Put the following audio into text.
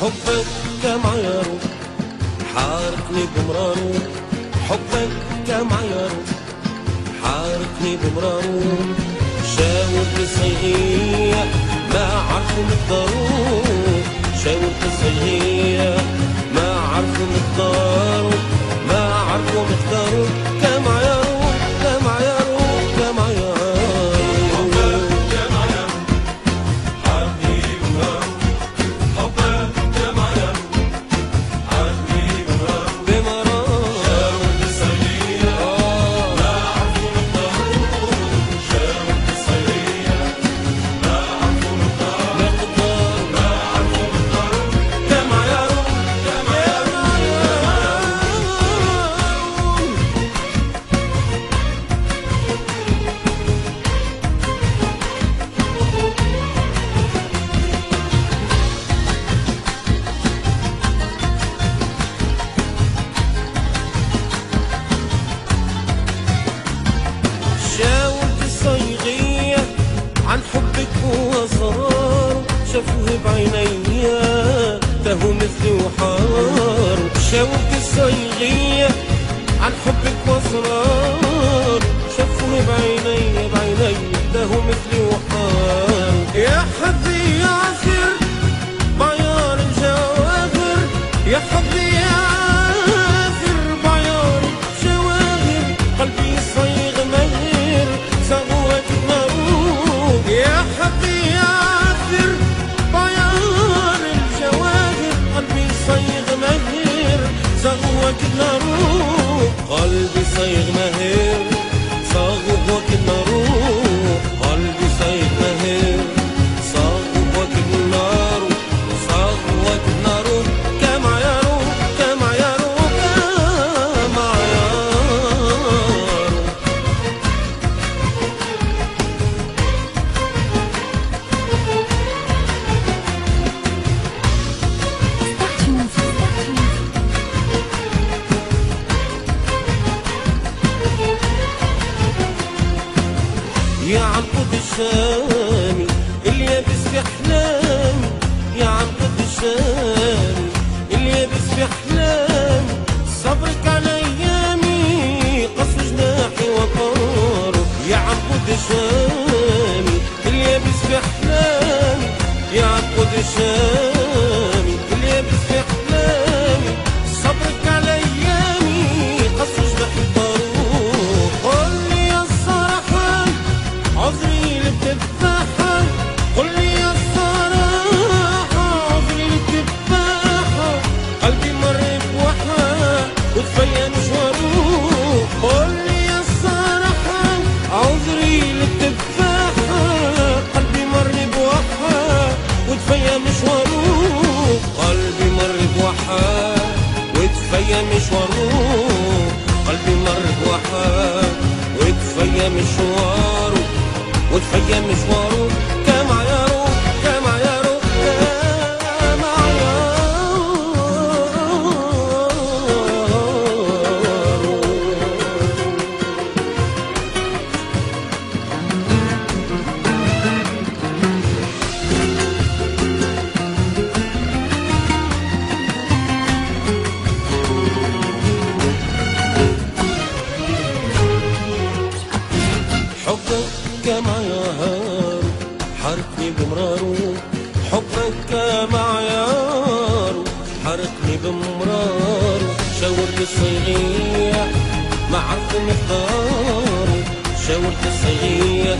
حبك كمعياره حارقني بمراره، حبك كمعياره حارقني بمراره، شاور بصيغية ما عرفوا مقداره، شاور بصيغية ما عرفوا مقداره، ما عرفوا مقداره كمعياره كمعياره كمعياره. عن حبك وأسرار شافوه بعينيا تهوا مثلي وحار، شاورت الصيغية عن حبك وأسرار شافوه بعينيا بعينيا تهوا مثلي وحار. يا حظي يعثر بعيار الجواهر، يا حظي يعثر بعيار الجواهر، قلبي صيغ مهر صغوة نار. يا حظي يعثر بعيار الجواهر، قلبي صيغ مهر صغوة نار، قلبي صيغ مهر صغوة نار، قلبي صيغ مهر صغوة نار صغوة نار كمعيار كمعيار كمعيار. يا عنقود الشامي اليابس في احلامي، يا عنقود الشامي اليابس في احلامي، صبرك على ايامي قص جناحي وقاره. يا عنقود الشامي اليابس في احلامي، يا عنقود الشامي اليابس في احلامي، صبرك على ايامي قص جناحي وقاره. قل لي يا الصراحة عذري للتفاحة، قل لي يا الصراحة عذري للتفاحة، قلبي مر بوحة وتفيا مشواره. قل لي يا الصراحة عذري للتفاحة، قلبي مر بوحة وتفيا مشواره، قلبي مر بوحة وتفيا مشواره، قلبي مر بوحة وتفيا مشواره وتفيا مشواره كمعياره كمعياره كمعياره. حبك كمعيار حرقني بمراره، حبك كمعيار حرقني بمراره، شاورت الصيغية ما عرفوا مقداره، شاورت الصيغية